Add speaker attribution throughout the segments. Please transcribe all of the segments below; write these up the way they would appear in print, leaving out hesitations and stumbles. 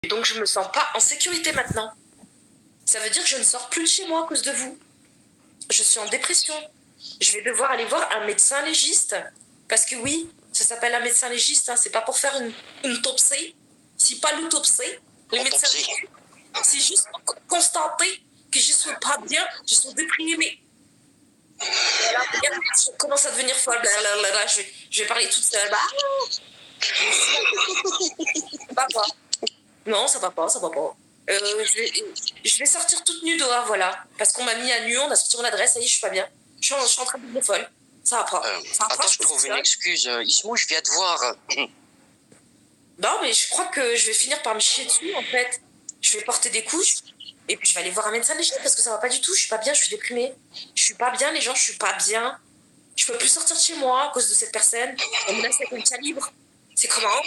Speaker 1: Et donc je me sens pas en sécurité maintenant. Ça veut dire que je ne sors plus de chez moi à cause de vous. Je suis en dépression. Je vais devoir aller voir un médecin légiste. Parce que oui, ça s'appelle un médecin légiste, hein, c'est pas pour faire une autopsie. C'est pas l'autopsie. Les médecins, c'est juste pour constater que je suis pas bien, je suis déprimée. Et là, regarde, je commence à devenir folle. Blablabla. Je vais parler toute seule. Ça va pas. Non, ça va pas, ça va pas. Je vais sortir toute nue dehors, voilà. Parce qu'on m'a mis à nu, on a sorti mon adresse, ça y est, je suis pas bien. Je suis en train de devenir folle. Ça va pas.
Speaker 2: Attends, je trouve une excuse. Ismo, je viens te voir.
Speaker 1: Non, mais je crois que je vais finir par me chier dessus, en fait. Je vais porter des couches. Et puis je vais aller voir un médecin légiste parce que ça va pas du tout. Je suis pas bien, je suis déprimée. Je suis pas bien, les gens, je suis pas bien. Je peux plus sortir de chez moi à cause de cette personne. Elle me laisse avec une calibre. C'est comment?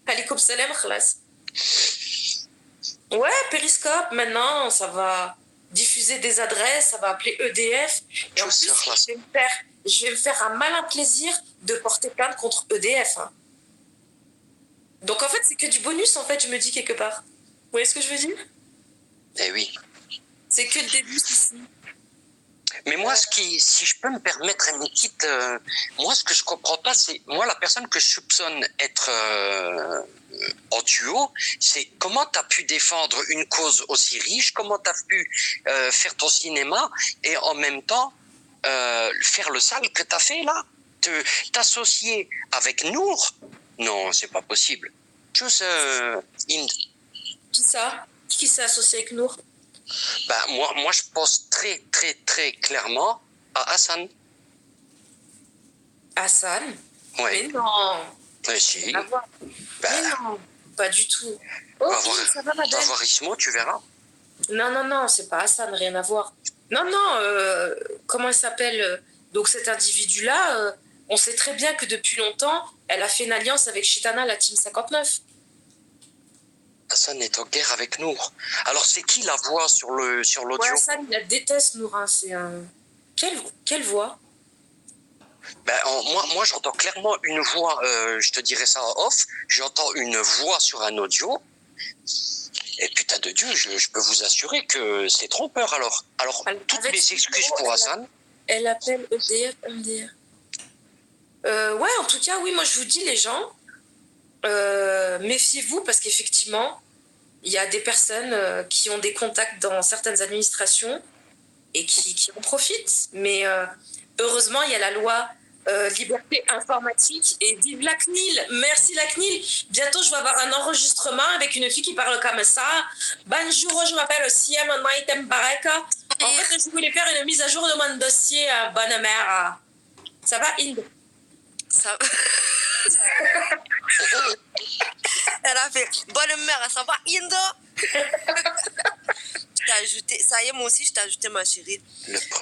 Speaker 1: Alikoum salam, khalas. Ouais, Périscope, maintenant, ça va diffuser des adresses, ça va appeler EDF. Et en plus, je vais me faire un malin plaisir de porter plainte contre EDF. Hein. Donc en fait, c'est que du bonus, en fait, je me dis quelque part. Vous voyez ce que je veux dire?
Speaker 2: Eh oui.
Speaker 1: C'est que le début ici.
Speaker 2: Mais moi, si je peux me permettre une petite... moi, ce que je comprends pas, c'est... Moi, la personne que je soupçonne être en duo, c'est comment tu as pu défendre une cause aussi riche, comment tu as pu faire ton cinéma et en même temps faire le sale que tu as fait là. T'associer avec Nour, non, c'est pas possible. Juste Inde.
Speaker 1: Qui ça? Qui s'est associé avec Nour?
Speaker 2: Ben, moi, je pense très, très, très clairement à Hassan.
Speaker 1: Hassan?
Speaker 2: Oui.
Speaker 1: Mais non.
Speaker 2: Mais si.
Speaker 1: Ben, mais non, pas du tout. Oh, ça va, madame.
Speaker 2: Va voir Ismo, tu verras.
Speaker 1: Non, c'est pas Hassan, rien à voir. Non, comment elle s'appelle? Donc cet individu-là, on sait très bien que depuis longtemps, elle a fait une alliance avec Chitana, la Team 59.
Speaker 2: Hassan est en guerre avec Nour. Alors c'est qui la voix sur l'audio?
Speaker 1: Ouais, Hassan, il la déteste, Nour. Hein. C'est un... Quelle voix?
Speaker 2: Ben, moi j'entends clairement une voix, je te dirais ça en off, j'entends une voix sur un audio, et putain de Dieu, je peux vous assurer que c'est trompeur alors. Alors, toutes mes excuses pour Hassan.
Speaker 1: Elle appelle EDF, MDR. Ouais, en tout cas, oui, moi je vous dis, les gens, méfiez-vous parce qu'effectivement, il y a des personnes qui ont des contacts dans certaines administrations et qui en profitent. Mais heureusement, il y a la loi liberté informatique et vive la CNIL. Merci la CNIL. Bientôt, je vais avoir un enregistrement avec une fille qui parle comme ça. Bonjour, je m'appelle Siem Maïtem Baraka. En fait, je voulais faire une mise à jour de mon dossier, bonne mère. Ça va, Inde?
Speaker 3: Ça va. Elle a fait bonne mère, ça va, Indo? Je t'ai ajouté, ça y est, moi aussi, je t'ai ajouté, ma chérie.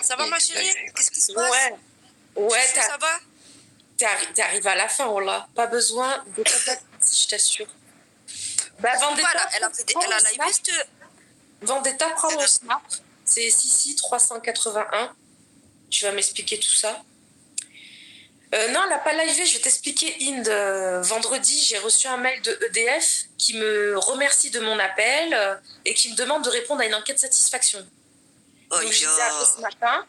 Speaker 3: Ça va, ma chérie? Qu'est-ce qui se passe?
Speaker 1: Ouais,
Speaker 3: ça va?
Speaker 1: T'es arrivé à la fin, on l'a. Pas besoin de contact, je t'assure. Bah, Vendetta,
Speaker 3: elle a live.
Speaker 1: Vendetta, prends mon snap. C'est Sissi 381. Tu vas m'expliquer tout ça. Non, elle n'a pas livé, je vais t'expliquer, Inde. Vendredi, j'ai reçu un mail de EDF qui me remercie de mon appel et qui me demande de répondre à une enquête de satisfaction.
Speaker 3: Oh,
Speaker 1: donc, je les ai appelés ce matin.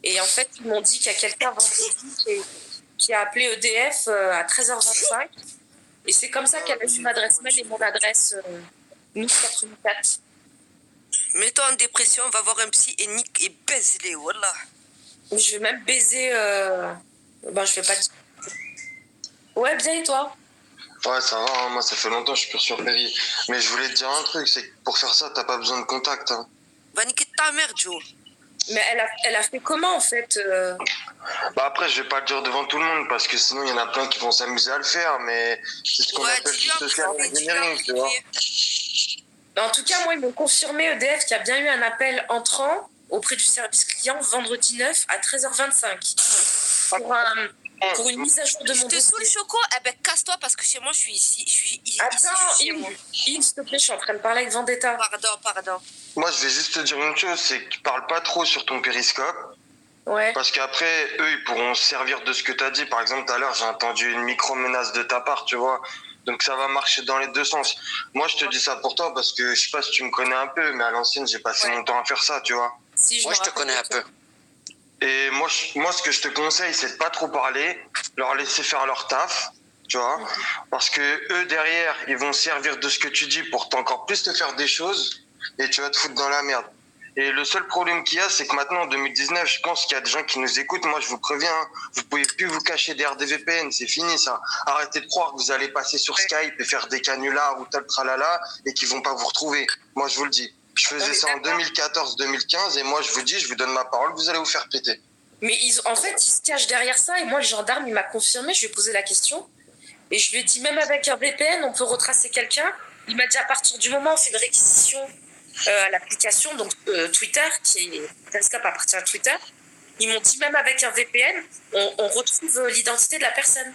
Speaker 1: Et en fait, ils m'ont dit qu'il y a quelqu'un vendredi qui a appelé EDF à 13h25. Et c'est comme ça qu'elle a eu mon adresse mail et mon adresse Nice 84.
Speaker 3: Mets-toi en dépression, va voir un psy et nique et baise-les, voilà.
Speaker 1: Je vais même baiser... Bon, je vais pas dire. Ouais, bien, et toi?
Speaker 4: Ouais, ça va, hein. Moi ça fait longtemps que je suis plus sur Perry. Mais je voulais te dire un truc, c'est que pour faire ça, t'as pas besoin de contact. Hein.
Speaker 3: Va niquer ta mère, Joe.
Speaker 1: Mais elle a fait comment, en fait
Speaker 4: Bah après, je vais pas le dire devant tout le monde, parce que sinon il y en a plein qui vont s'amuser à le faire, mais c'est ce qu'on appelle du social engineering, tu vois.
Speaker 1: En tout cas, moi, ils m'ont confirmé, EDF, qu'il y a bien eu un appel entrant auprès du service client vendredi 9 à 13h25 pour une mise à jour de mon dossier.
Speaker 3: Je te saoule, Choco? Eh ben, casse-toi parce que chez moi, je suis ici.
Speaker 1: Attends, s'il te plaît, je suis en train de parler avec Vendetta.
Speaker 3: Pardon.
Speaker 4: Moi, je vais juste te dire une chose, c'est que tu parles pas trop sur ton périscope.
Speaker 1: Ouais.
Speaker 4: Parce qu'après, eux, ils pourront se servir de ce que tu as dit. Par exemple, tout à l'heure, j'ai entendu une micro-menace de ta part, tu vois. Donc ça va marcher dans les deux sens. Moi, je te dis ça pour toi parce que je sais pas si tu me connais un peu, mais à l'ancienne, j'ai passé mon temps à faire ça, tu vois.
Speaker 1: Si,
Speaker 2: Moi, je te connais un peu.
Speaker 4: Et moi, ce que je te conseille, c'est de pas trop parler, leur laisser faire leur taf, tu vois, parce que eux derrière, ils vont servir de ce que tu dis pour encore plus te faire des choses, et tu vas te foutre dans la merde. Et le seul problème qu'il y a, c'est que maintenant, en 2019, je pense qu'il y a des gens qui nous écoutent. Moi, je vous préviens, hein, vous pouvez plus vous cacher derrière des VPN, c'est fini ça. Arrêtez de croire que vous allez passer sur Skype et faire des canulars ou tel tralala et qu'ils vont pas vous retrouver. Moi, je vous le dis. Je faisais ça en 2014-2015 et moi, je vous dis, je vous donne ma parole, vous allez vous faire péter.
Speaker 1: Mais en fait, ils se cachent derrière ça et moi, le gendarme, il m'a confirmé, je lui ai posé la question et je lui ai dit, même avec un VPN, on peut retracer quelqu'un. Il m'a dit, à partir du moment où on fait une réquisition à l'application, donc Twitter, Periscope appartient à Twitter, ils m'ont dit, même avec un VPN, on retrouve l'identité de la personne.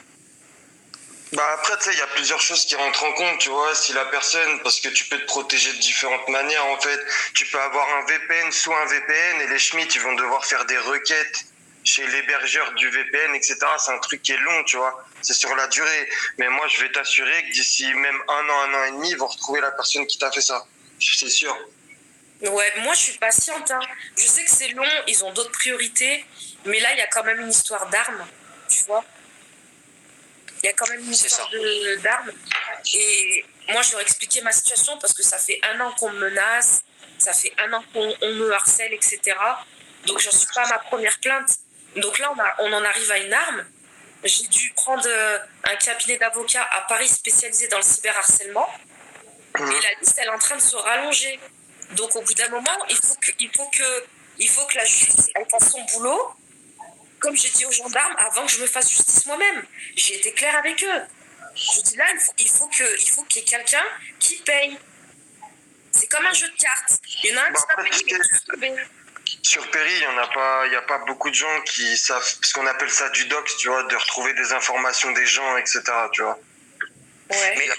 Speaker 4: Bah après, tu sais, il y a plusieurs choses qui rentrent en compte, tu vois. Si la personne, parce que tu peux te protéger de différentes manières, en fait. Tu peux avoir un VPN sous un VPN et les Schmitt, ils vont devoir faire des requêtes chez l'hébergeur du VPN, etc. C'est un truc qui est long, tu vois. C'est sur la durée. Mais moi, je vais t'assurer que d'ici même un an et demi, ils vont retrouver la personne qui t'a fait ça. C'est sûr.
Speaker 1: Ouais, moi, je suis patiente, hein. Je sais que c'est long, ils ont d'autres priorités, mais là, il y a quand même une histoire d'armes, tu vois. Il y a quand même une histoire d'armes. Et moi, je leur ai expliqué ma situation parce que ça fait 1 an qu'on me menace, ça fait 1 an qu'on me harcèle, etc. Donc, j'en suis pas à ma première plainte. Donc là, on en arrive à une arme. J'ai dû prendre un cabinet d'avocats à Paris spécialisé dans le cyberharcèlement. Et la liste, elle est en train de se rallonger. Donc, au bout d'un moment, il faut que la justice elle fasse son boulot. Comme j'ai dit aux gendarmes, avant que je me fasse justice moi-même, j'ai été claire avec eux. Je dis là, il faut qu'il y ait quelqu'un qui paye. C'est comme un jeu de cartes. Il y en a un qui va payer.
Speaker 4: Sur Perry, il n'y a pas beaucoup de gens qui savent ce qu'on appelle ça du dox, tu vois, de retrouver des informations des gens, etc., tu vois.
Speaker 1: Ouais.
Speaker 2: Mais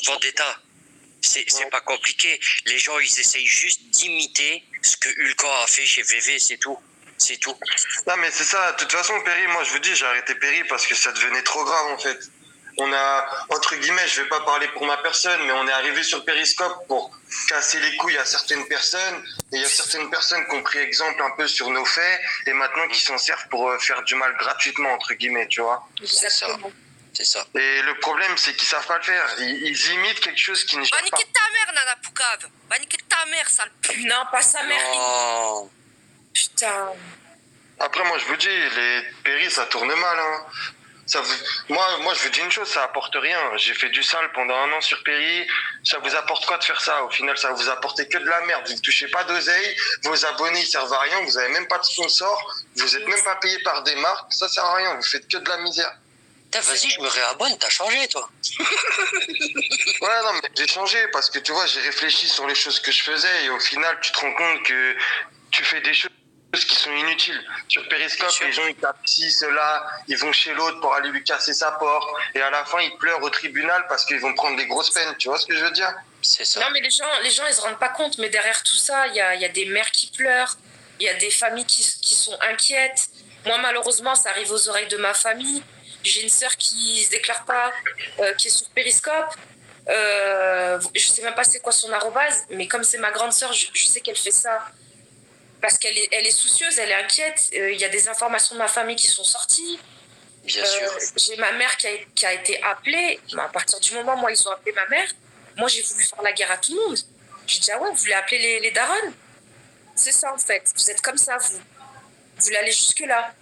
Speaker 2: Vendetta, c'est pas compliqué. Les gens, ils essayent juste d'imiter ce que Hulka a fait chez VV, c'est tout. C'est tout.
Speaker 4: Non, mais c'est ça. De toute façon, Perry, moi, je vous dis, j'ai arrêté Perry parce que ça devenait trop grave, en fait. On a, entre guillemets, je vais pas parler pour ma personne, mais on est arrivé sur Periscope pour casser les couilles à certaines personnes. Et il y a certaines personnes qui ont pris exemple un peu sur nos faits et maintenant qui s'en servent pour faire du mal gratuitement, entre guillemets, tu vois.
Speaker 1: Exactement.
Speaker 2: C'est ça.
Speaker 4: Et le problème, c'est qu'ils savent pas le faire. Ils imitent quelque chose qui n'est pas.
Speaker 3: Va niquer ta mère, Nana Poucave. Va niquer ta mère, sale pute.
Speaker 1: Non, pas sa mère.
Speaker 2: Oh.
Speaker 1: Putain.
Speaker 4: Après, moi, je vous dis, les Perry, ça tourne mal, hein. Moi, je vous dis une chose, ça apporte rien. J'ai fait du sale pendant 1 an sur Perry. Ça vous apporte quoi de faire ça? Au final, ça vous apporte que de la merde. Vous ne touchez pas d'oseille. Vos abonnés, ils servent à rien. Vous n'avez même pas de sponsor. Vous n'êtes même pas payé par des marques. Ça sert à rien. Vous faites que de la misère.
Speaker 2: Vas-y, je me réabonne. T'as changé, toi.
Speaker 4: Ouais, non, mais j'ai changé parce que tu vois, j'ai réfléchi sur les choses que je faisais et au final, tu te rends compte que tu fais des choses qui sont inutiles. Sur Periscope, les gens ils tapent ci, cela, ils vont chez l'autre pour aller lui casser sa porte et à la fin ils pleurent au tribunal parce qu'ils vont prendre des grosses peines. Tu vois ce que je veux dire?
Speaker 2: C'est ça.
Speaker 1: Non, mais les gens ils se rendent pas compte, mais derrière tout ça, il y a des mères qui pleurent, il y a des familles qui sont inquiètes. Moi, malheureusement, ça arrive aux oreilles de ma famille. J'ai une sœur qui se déclare pas, qui est sur Periscope. Je sais même pas c'est quoi son arrobase, mais comme c'est ma grande sœur, je sais qu'elle fait ça parce qu'elle est soucieuse, elle est inquiète. Il y a des informations de ma famille qui sont sorties.
Speaker 2: Bien sûr.
Speaker 1: J'ai ma mère qui a été appelée. À partir du moment où moi, ils ont appelé ma mère, moi, j'ai voulu faire la guerre à tout le monde. J'ai dit, ah ouais, vous voulez appeler les darons? C'est ça, en fait. Vous êtes comme ça, vous. Vous voulez aller jusque-là.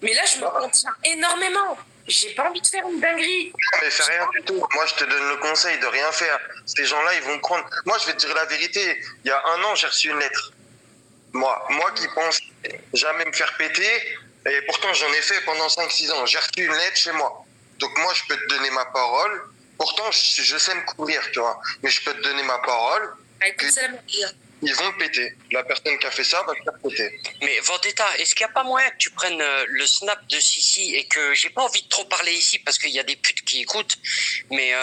Speaker 1: Mais là, je me contiens énormément. J'ai pas envie de faire une dinguerie.
Speaker 4: Mais fais rien du tout. Moi, je te donne le conseil de rien faire. Ces gens-là, ils vont prendre. Moi, je vais te dire la vérité. Il y a 1 an, j'ai reçu une lettre. Moi qui pense jamais me faire péter, et pourtant j'en ai fait pendant 5-6 ans. J'ai reçu une lettre chez moi. Donc moi, je peux te donner ma parole. Pourtant, je sais me couvrir, tu vois. Mais je peux te donner ma parole. Ils vont péter. La personne qui a fait ça va te faire péter.
Speaker 2: Mais Vendetta, est-ce qu'il n'y a pas moyen que tu prennes le snap de Sissi et que j'ai pas envie de trop parler ici parce qu'il y a des putes qui écoutent, mais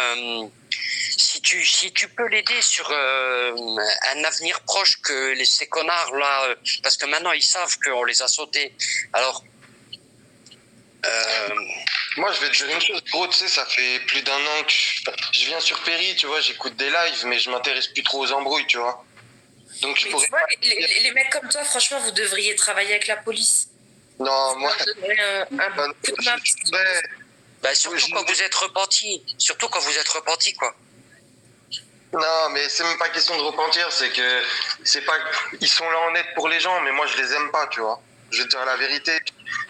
Speaker 2: si tu peux l'aider sur un avenir proche que ces connards là, parce que maintenant ils savent qu'on les a sautés. Alors
Speaker 4: Moi, je vais te dire une chose. Gros, tu sais, ça fait plus d'un an que je viens sur Péry, tu vois, j'écoute des lives, mais je m'intéresse plus trop aux embrouilles, tu vois. Donc, je
Speaker 1: Mais
Speaker 4: pourrais
Speaker 1: tu vois, les mecs comme toi, franchement, vous devriez travailler avec la police.
Speaker 4: Non,
Speaker 1: Vous
Speaker 4: moi,
Speaker 1: leur donnerez un
Speaker 4: bah,
Speaker 1: coup de main.
Speaker 2: Bah, surtout quand vous êtes repenti. Surtout quand vous êtes repenti, quoi.
Speaker 4: non, mais c'est même pas question de repentir, c'est que c'est pas, ils sont là en aide pour les gens, mais moi je les aime pas, tu vois. Je vais te dire la vérité.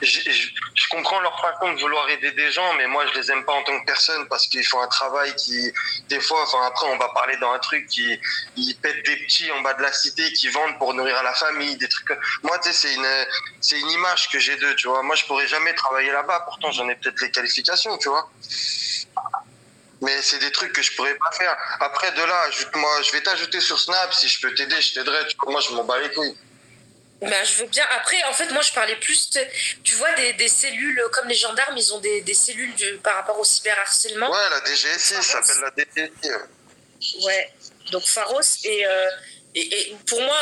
Speaker 4: Je comprends leur façon de vouloir aider des gens, mais moi je les aime pas en tant que personne parce qu'ils font un travail qui, des fois, enfin après on va parler dans un truc qui, ils pètent des petits en bas de la cité qui vendent pour nourrir la famille, des trucs. Moi, tu sais, c'est une image que j'ai d'eux, tu vois. Moi, je pourrais jamais travailler là-bas, pourtant j'en ai peut-être les qualifications, tu vois. Mais c'est des trucs que je pourrais pas faire. Après, de là, ajoute-moi, je vais t'ajouter sur Snap. Si je peux t'aider, je t'aiderai. Tu vois, moi, je m'en bats les couilles.
Speaker 1: Ben, je veux bien. Après, en fait, moi, je parlais plus, tu vois, des cellules, comme les gendarmes, ils ont des cellules par rapport au cyberharcèlement.
Speaker 4: Ouais, la DGSI, ça s'appelle la DGSI.
Speaker 1: Ouais, donc Pharos. Et pour moi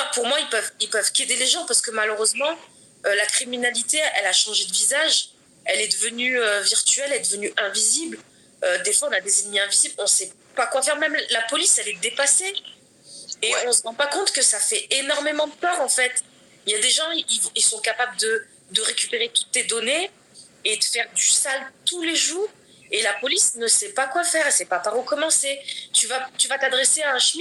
Speaker 1: ils peuvent qu'aider les gens parce que malheureusement, la criminalité, elle a changé de visage. Elle est devenue virtuelle, elle est devenue invisible. Des fois, on a des ennemis invisibles, on ne sait pas quoi faire. Même la police, elle est dépassée. Et on ne se rend pas compte que ça fait énormément de peur, en fait. Il y a des gens, ils sont capables de récupérer toutes tes données et de faire du sale tous les jours. Et la police ne sait pas quoi faire, elle ne sait pas par où commencer. Tu vas t'adresser à un schmitt.